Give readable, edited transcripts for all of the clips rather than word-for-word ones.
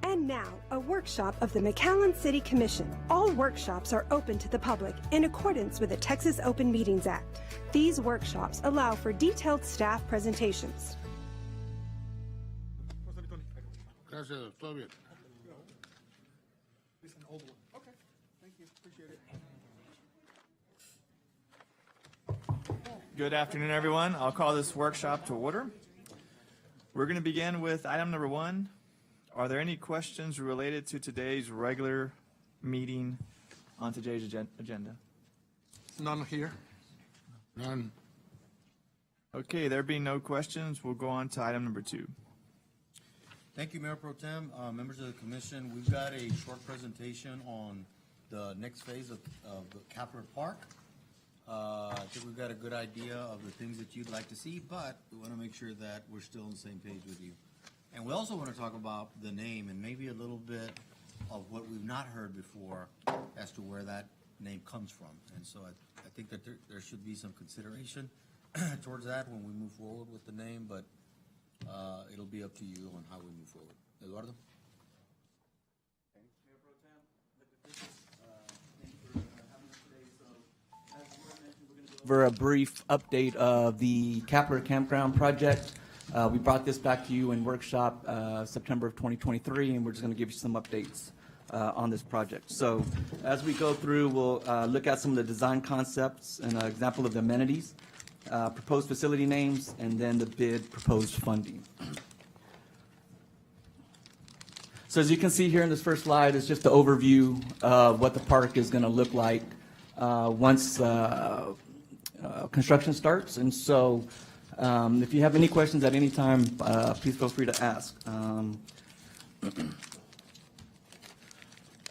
And now, a workshop of the McAllen City Commission. All workshops are open to the public in accordance with the Texas Open Meetings Act. These workshops allow for detailed staff presentations. Gracias, todo bien. It's an old one. Okay, thank you, appreciate it. Good afternoon, everyone. I'll call this workshop to order. We're going to begin with item number 1. Are there any questions related to today's regular meeting on today's agenda? None here. None. Okay, there being no questions, we'll go on to item number 2. Thank you, Mayor Pro Tem, members of the commission. We've got a short presentation on the next phase of the Capra Park. I think we've got a good idea of the things that you'd like to see, but we want to make sure that we're still on the same page with you. And we also want to talk about the name and maybe a little bit of what we've not heard before as to where that name comes from. And so I think that there should be some consideration towards that when we move forward with the name, but it'll be up to you on how we move forward. Eduardo? Thanks, Mayor Pro Tem. Thank you for having us today. So, as Mayor mentioned, we're going to go over a brief update of the Capra Campground project. We brought this back to you in workshop September of 2023, and we're just going to give you some updates on this project. So, as we go through, we'll look at some of the design concepts and an example of the amenities, proposed facility names, and then the bid proposed funding. So as you can see here in this first slide, it's just the overview of what the park is going to look like once construction starts. And so if you have any questions at any time, please feel free to ask.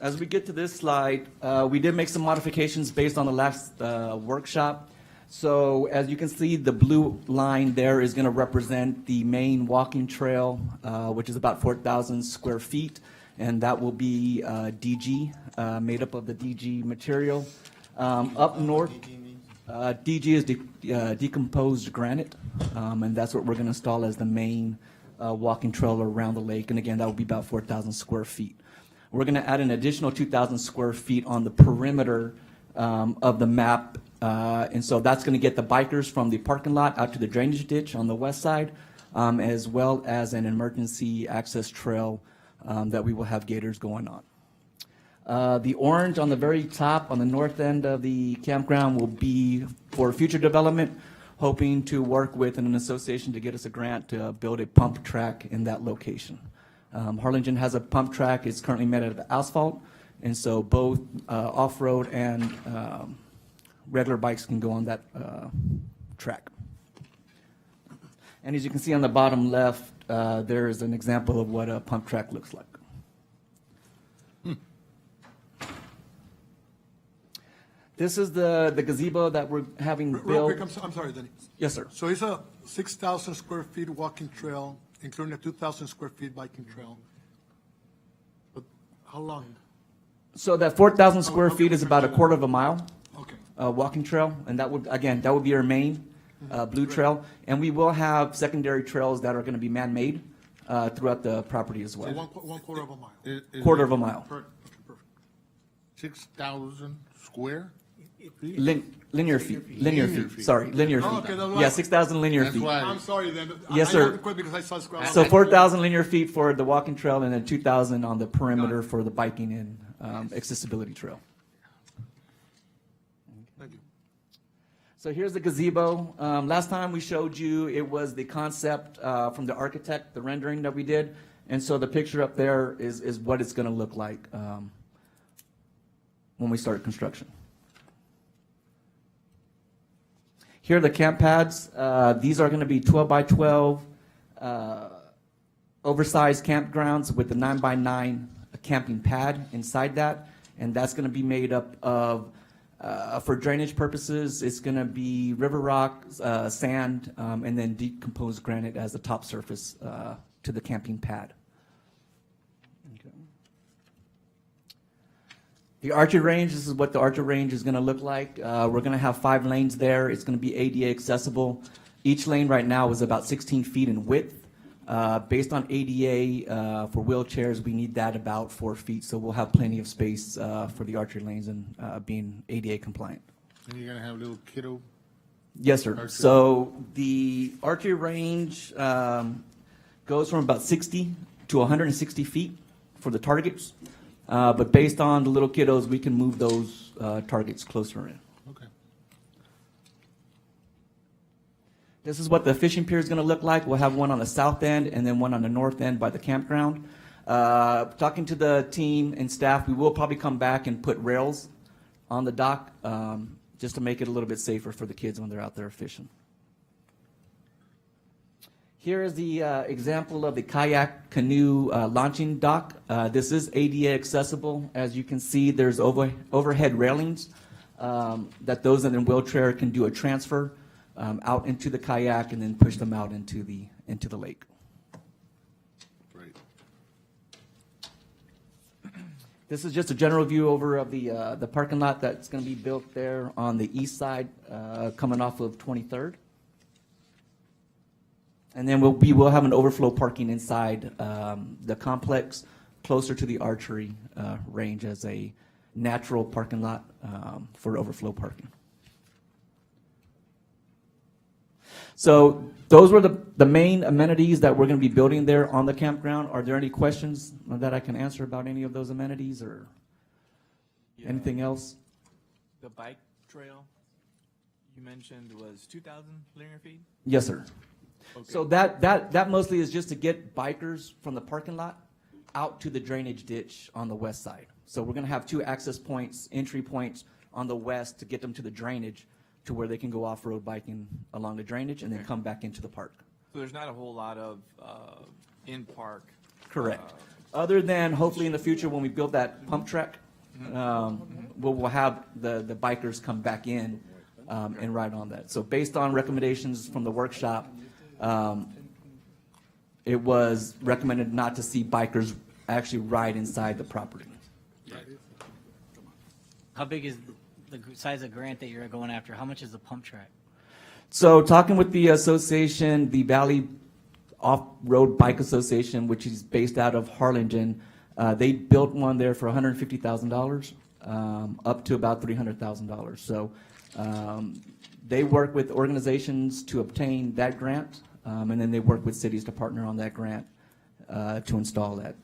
As we get to this slide, we did make some modifications based on the last workshop. So as you can see, the blue line there is going to represent the main walking trail, which is about 4,000 square feet, and that will be DG, made up of the DG material. Up north, DG is decomposed granite, and that's what we're going to install as the main walking trail around the lake, and again, that will be about 4,000 square feet. We're going to add an additional 2,000 square feet on the perimeter of the map. And so that's going to get the bikers from the parking lot out to the drainage ditch on the west side, as well as an emergency access trail that we will have gators going on. The orange on the very top on the north end of the campground will be for future development, hoping to work with an association to get us a grant to build a pump track in that location. Harlingen has a pump track. It's currently made out of asphalt, and so both off-road and regular bikes can go on that track. And as you can see on the bottom left, there is an example of what a pump track looks like. This is the gazebo that we're having Real built. quick, I'm sorry, Denny. Yes, sir. So it's a 6,000 square feet walking trail, including a 2,000 square feet biking trail. But how long? So that 4,000 square feet is about a quarter of a mile. Okay. Walking trail, and that would, again, that would be our main blue trail. And we will have secondary trails that are going to be man-made throughout the property as So well. one quarter of a mile. Quarter of a mile. Perfect, perfect. 6,000 square? Linear feet. Linear feet. Sorry, linear Oh, feet. okay, that's why- Yeah, 6,000 linear That's feet. why. I'm sorry then. Yes, I sir. had to quit because I saw square. So 4,000 linear feet for the walking trail, and then 2,000 on the perimeter for the biking and accessibility trail. Thank you. So here's the gazebo. Last time we showed you, it was the concept from the architect, the rendering that we did. And so the picture up there is what it's going to look like when we start construction. Here are the camp pads. These are going to be 12 by 12 oversized campgrounds with the 9 by 9 camping pad inside that. And that's going to be made up of, for drainage purposes, it's going to be river rock, sand, and then decomposed granite as the top surface to the camping pad. Okay. The archery range, this is what the archery range is going to look like. We're going to have 5 lanes there. It's going to be ADA accessible. Each lane right now is about 16 feet in width. Based on ADA, for wheelchairs, we need that about 4 feet, so we'll have plenty of space for the archery lanes and being ADA compliant. And you're gonna have little kiddo? Yes, sir. Archery. So the archery range goes from about 60 to 160 feet for the targets. But based on the little kiddos, we can move those targets closer in. Okay. This is what the fishing pier is going to look like. We'll have one on the south end and then one on the north end by the campground. Talking to the team and staff, we will probably come back and put rails on the dock just to make it a little bit safer for the kids when they're out there fishing. Here is the example of the kayak canoe launching dock. This is ADA accessible. As you can see, there's overhead railings that those in a wheelchair can do a transfer out into the kayak and then push them out into the lake. Great. This is just a general view over of the parking lot that's going to be built there on the east side, coming off of 23rd. And then we will have an overflow parking inside the complex, closer to the archery range as a natural parking lot for overflow parking. So those were the main amenities that we're going to be building there on the campground. Are there any questions that I can answer about any of those amenities or anything else? The bike trail you mentioned was 2,000 linear feet? Yes, sir. Okay. So that mostly is just to get bikers from the parking lot out to the drainage ditch on the west side. So we're going to have 2 access points, entry points on the west to get them to the drainage to where they can go off-road biking along the drainage and then come back into the park. So there's not a whole lot of in-park. Correct. Other than hopefully in the future when we build that pump track, we'll have the bikers come back in and ride on that. So based on recommendations from the workshop, it was recommended not to see bikers actually ride inside the property. How big is the size of grant that you're going after? How much is the pump track? So talking with the association, the Valley Off-Road Bike Association, which is based out of Harlingen, they built one there for $150,000, up to about $300,000. So they work with organizations to obtain that grant, and then they work with cities to partner on that grant to install at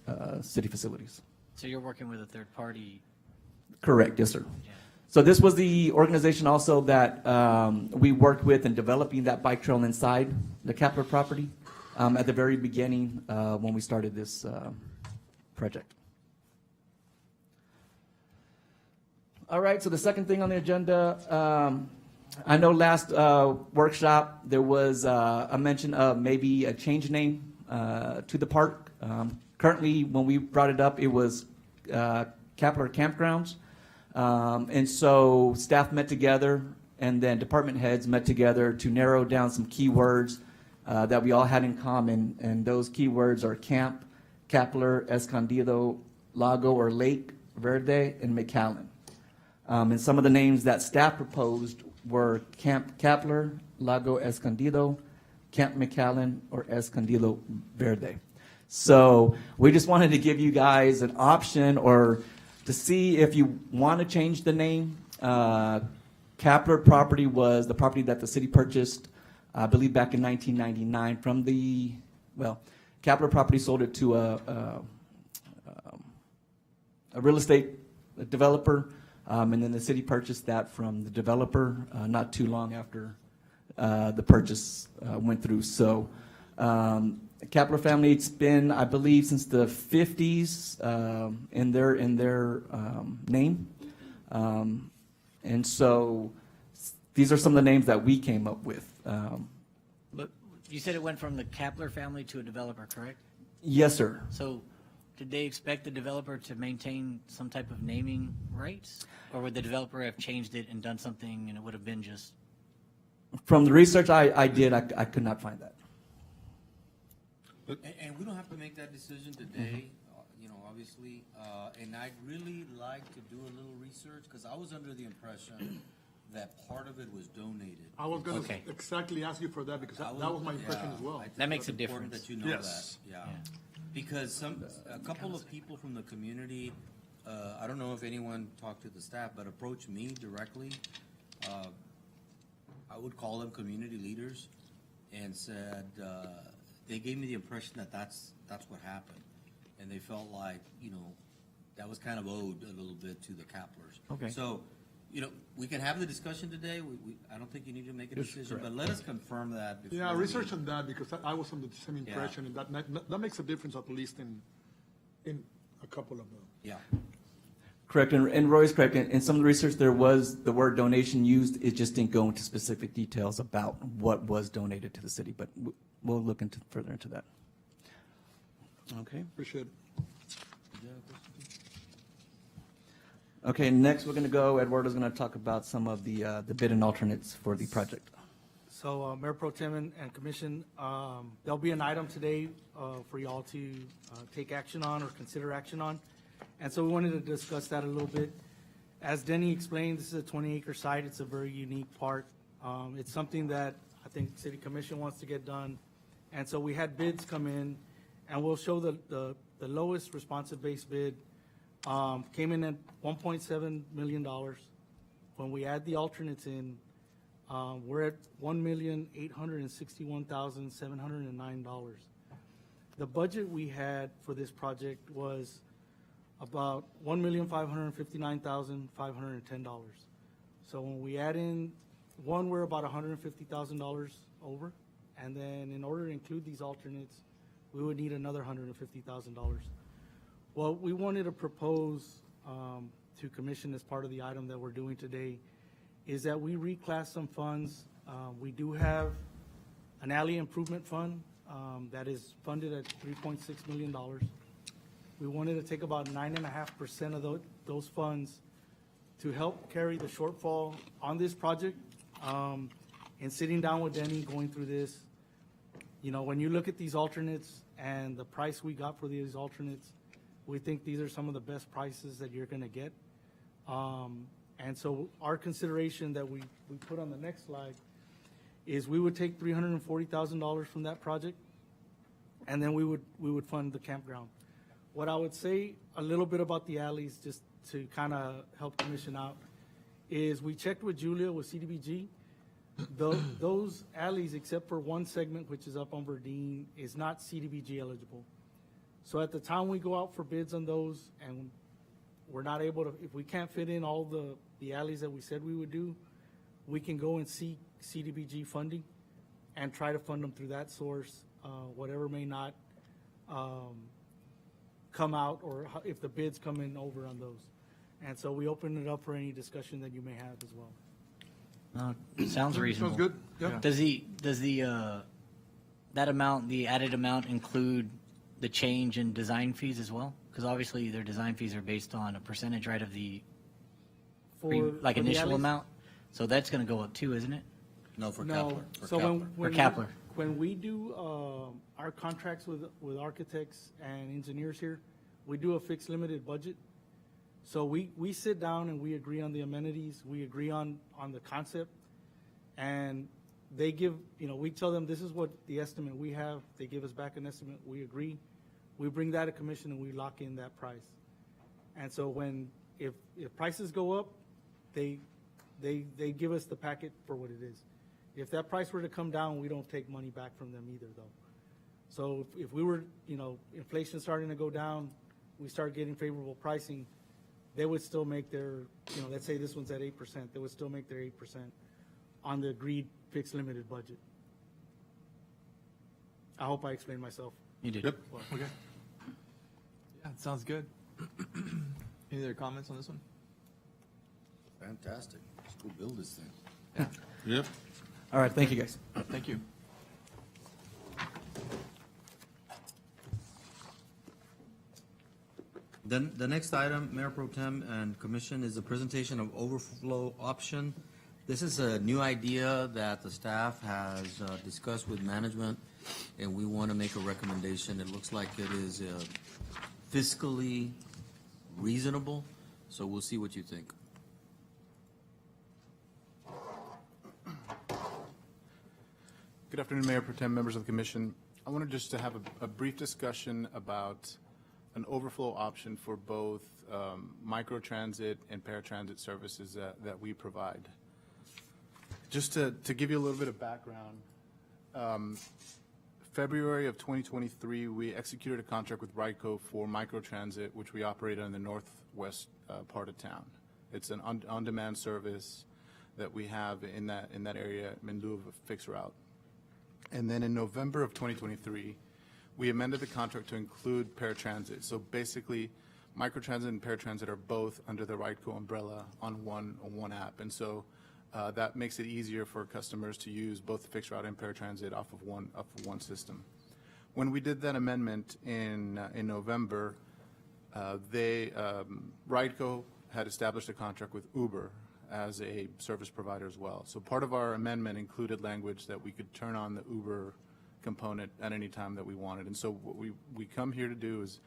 city facilities. So you're working with a third party? Correct, yes, sir. Yeah. So this was the organization also that we worked with in developing that bike trail inside the Kepler property at the very beginning when we started this project. All right, so the second thing on the agenda, I know last workshop there was a mention of maybe a change name to the park. Currently, when we brought it up, it was Kepler Campgrounds. And so staff met together and then department heads met together to narrow down some keywords that we all had in common. And those keywords are camp, Kepler, Escondido, Lago or Lake Verde, and McAllen. And some of the names that staff proposed were Camp Kepler, Lago Escondido, Camp McAllen, or Escondido Verde. So we just wanted to give you guys an option or to see if you want to change the name. Kepler property was the property that the city purchased, I believe, back in 1999 from the, well, Kepler property sold it to a real estate developer, and then the city purchased that from the developer not too long after the purchase went through. So the Kepler family, it's been, I believe, since the 50s in their name. And so these are some of the names that we came up with. But you said it went from the Kepler family to a developer, correct? Yes, sir. So did they expect the developer to maintain some type of naming rights? Or would the developer have changed it and done something and it would have been just? From the research I did, I could not find that. And we don't have to make that decision today, you know, obviously. And I'd really like to do a little research, because I was under the impression that part of it was donated. I was gonna Okay. exactly ask you for that, because that was my impression as well. I think That makes it's a important difference. That you know that, Yes. yeah. Because a couple of people from the community, I don't know if anyone talked to the staff, but approached me directly. I would call them community leaders, and said, they gave me the impression that that's what happened. And they felt like, that was kind of owed a little bit to the Kapplers. Okay. So, we can have the discussion today. I don't think you need to make a decision, but let us confirm that before. Yeah, we- research on that, because I was under the same impression, and that makes a difference, at least in a couple of them. Yeah. Correct, and Roy's correct. In some of the research, there was the word donation used. It just didn't go into specific details about what was donated to the city, but we'll look further into that. Okay. Appreciate it. Okay, next we're going to go, Eduardo's going to talk about some of the bid and alternates for the project. So, Mayor Pro Tem and Commission, there'll be an item today for y'all to take action on or consider action on. And so we wanted to discuss that a little bit. As Denny explained, this is a 20-acre site. It's a very unique part. It's something that I think City Commission wants to get done. And so we had bids come in, and we'll show the lowest responsive base bid came in at $1.7 million. When we add the alternates in, we're at $1,861,709. The budget we had for this project was about $1,559,510. So when we add in one, we're about $150,000 over, and then in order to include these alternates, we would need another $150,000. Well, we wanted to propose to Commission as part of the item that we're doing today is that we reclass some funds. We do have an alley improvement fund that is funded at $3.6 million. We wanted to take about 9.5% of those funds to help carry the shortfall on this project. And sitting down with Denny, going through this, when you look at these alternates and the price we got for these alternates, we think these are some of the best prices that you're gonna get. And so our consideration that we put on the next slide is we would take $340,000 from that project, and then we would fund the campground. What I would say a little bit about the alleys, just to kind of help Commission out, is we checked with Julia with CDBG. Those alleys, except for one segment, which is up on Verdeen, is not CDBG eligible. So at the time we go out for bids on those, and we're not able to, if we can't fit in all the alleys that we said we would do, we can go and seek CDBG funding and try to fund them through that source, whatever may not come out, or if the bids come in over on those. And so we open it up for any discussion that you may have as well. Sounds reasonable. Sounds good, yeah. Does that amount, the added amount, include the change in design fees as well? Because obviously their design fees are based on a percentage, right, of the For the initial alleys? amount? So that's going to go up too, isn't it? No, for No, Kapler. For so Kapler. when Kapler. when we do our contracts with architects and engineers here, we do a fixed limited budget. So we sit down and we agree on the amenities, we agree on the concept, and they give, we tell them this is what the estimate we have, they give us back an estimate, we agree, we bring that to Commission and we lock in that price. And so if prices go up, they give us the packet for what it is. If that price were to come down, we don't take money back from them either, though. So if we were, inflation starting to go down, we start getting favorable pricing, they would still make their, let's say this one's at 8%, they would still make their 8% on the agreed fixed limited budget. I hope I explained myself. You did. Yep. Okay. Yeah, it sounds good. Any other comments on this one? Fantastic. Let's go build this thing. Yeah, Yep. All right, thank you, guys. thank you. Then the next item, Mayor Pro Tem and Commission, is the presentation of overflow option. This is a new idea that the staff has discussed with management, and we want to make a recommendation. It looks like it is fiscally reasonable, so we'll see what you think. Good afternoon, Mayor Pro Tem, members of the commission. I wanted just to have a brief discussion about an overflow option for both microtransit and paratransit services that we provide. Just to give you a little bit of background, February of 2023, we executed a contract with RIDECO for microtransit, which we operate in the northwest part of town. It's an on-demand service that we have in that area in lieu of a fixed route. And then in November of 2023, we amended the contract to include paratransit. So basically, microtransit and paratransit are both under the RIDECO umbrella on one app. And so that makes it easier for customers to use both the fixed route and paratransit off of one system. When we did that amendment in November, RIDECO had established a contract with Uber as a service provider as well. So part of our amendment included language that we could turn on the Uber component at any time that we wanted. And so what we come here to do is,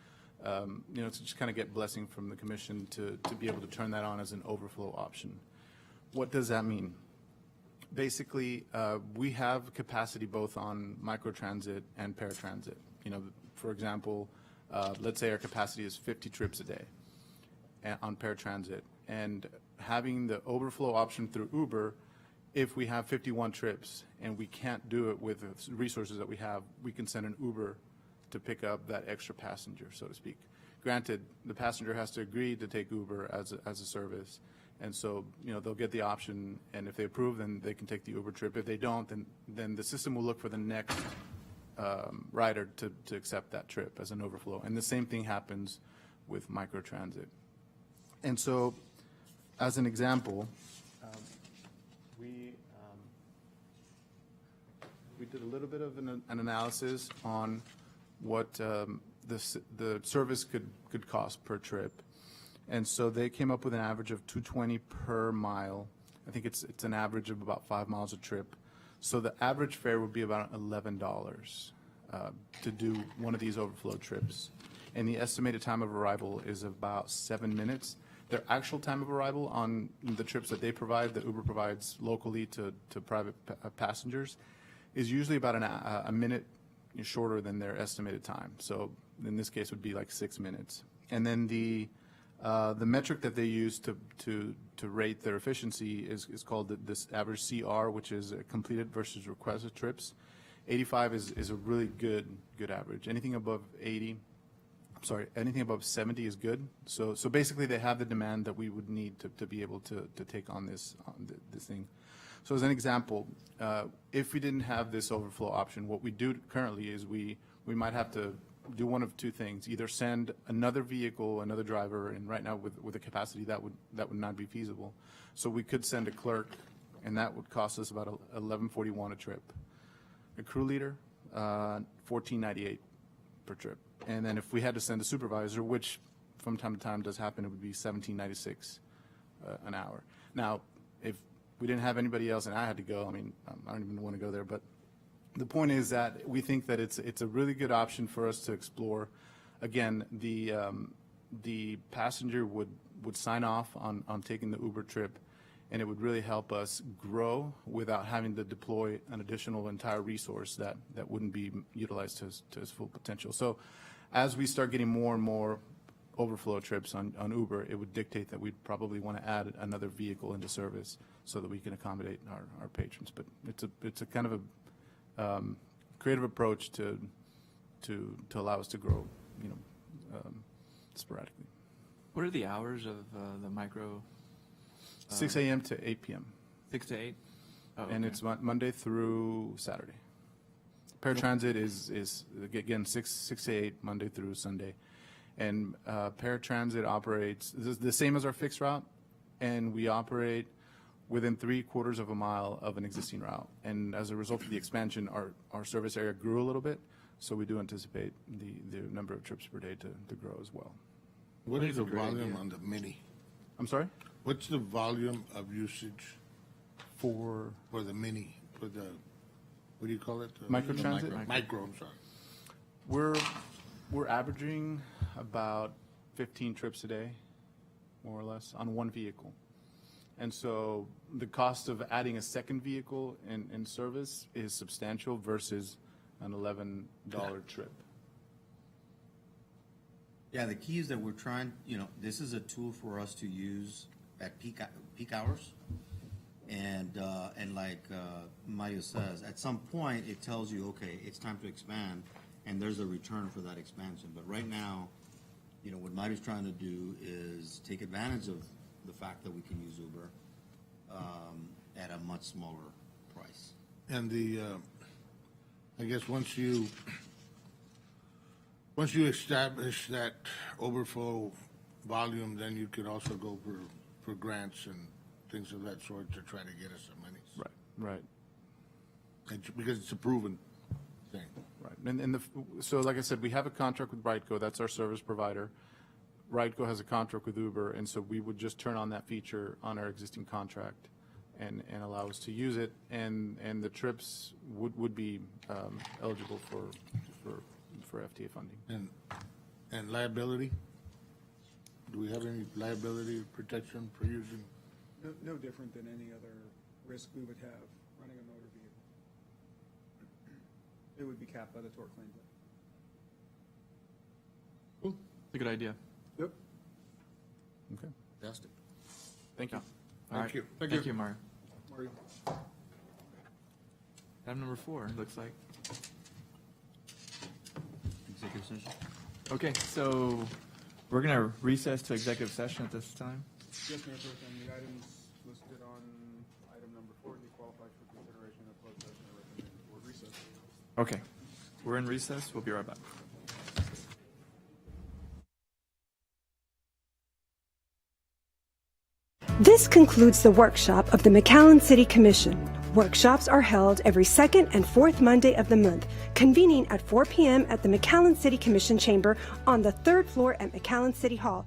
to just kind of get blessing from the commission to be able to turn that on as an overflow option. What does that mean? Basically, we have capacity both on microtransit and paratransit. For example, let's say our capacity is 50 trips a day on paratransit. And having the overflow option through Uber, if we have 51 trips and we can't do it with the resources that we have, we can send an Uber to pick up that extra passenger, so to speak. Granted, the passenger has to agree to take Uber as a service. And so, they'll get the option, and if they approve, then they can take the Uber trip. If they don't, then the system will look for the next rider to accept that trip as an overflow. And the same thing happens with microtransit. And so, as an example, we did a little bit of an analysis on what the service could cost per trip. And so they came up with an average of $2.20 per mile. I think it's an average of about 5 miles a trip. So the average fare would be about $11 to do one of these overflow trips. And the estimated time of arrival is about 7 minutes. Their actual time of arrival on the trips that they provide, that Uber provides locally to private passengers, is usually about a minute shorter than their estimated time. So in this case, would be like 6 minutes. And then the metric that they use to rate their efficiency is called this average CR, which is completed versus requested trips. 85 is a really good average. Anything above 70 is good. So basically, they have the demand that we would need to be able to take on this thing. So as an example, if we didn't have this overflow option, what we do currently is we might have to do one of two things: either send another vehicle, another driver, and right now with the capacity that would not be feasible. So we could send a clerk, and that would cost us about $11.41 a trip. A crew leader, $14.98 per trip. And then if we had to send a supervisor, which from time to time does happen, it would be $17.96 an hour. Now, if we didn't have anybody else and I had to go, I mean, I don't even want to go there, but the point is that we think that it's a really good option for us to explore. Again, the passenger would sign off on taking the Uber trip, and it would really help us grow without having to deploy an additional entire resource that wouldn't be utilized to its full potential. So as we start getting more and more overflow trips on Uber, it would dictate that we'd probably want to add another vehicle into service so that we can accommodate our patrons. But it's a kind of a creative approach to allow us to grow, sporadically. What are the hours of the micro? 6 a.m. to 8 p.m. 6 to 8? Oh, And okay. it's Monday through Saturday. Paratransit is again 6 to 8, Monday through Sunday. And paratransit operates the same as our fixed route, and we operate within 3/4 of a mile of an existing route. And as a result of the expansion, our service area grew a little bit, so we do anticipate the number of trips per day to grow as well. What is the volume on the Mini? I'm sorry? What's the volume of usage For for the Mini, for the, what do you call it? Microtransit? Micro, I'm sorry. we're averaging about 15 trips a day, more or less, on one vehicle. And so the cost of adding a second vehicle in service is substantial versus an $11 trip. Yeah, the key is that we're trying, this is a tool for us to use at peak hours. And like Mario says, at some point, it tells you, okay, it's time to expand, and there's a return for that expansion. But right now, what Mario's trying to do is take advantage of the fact that we can use Uber at a much smaller price. And I guess once you establish that overflow volume, then you could also go for grants and things of that sort to try to get us some money. Right. Because it's a proven thing. Right. And so like I said, we have a contract with Brightco. That's our service provider. Brightco has a contract with Uber, and so we would just turn on that feature on our existing contract and allow us to use it. And the trips would be eligible for FTA funding. And liability? Do we have any liability protection for using? No different than any other risk we would have running a motor vehicle. It would be capped by the Tort Claims Act. It's a good idea. Yep. Okay. Fantastic. Thank you. All right. you. Thank you, Mario. Mario. Item number 4, looks like. Executive session? Okay, so we're going to recess to executive session at this time. Yes, Mayor Pro Tem, the items listed on item number 4, they qualify for consideration of closed session and recommended for recess. Okay, we're in recess. We'll be right back. This concludes the workshop of the McAllen City Commission. Workshops are held every second and fourth Monday of the month, convening at 4 p.m. at the McAllen City Commission chamber on the 3rd floor at McAllen City Hall.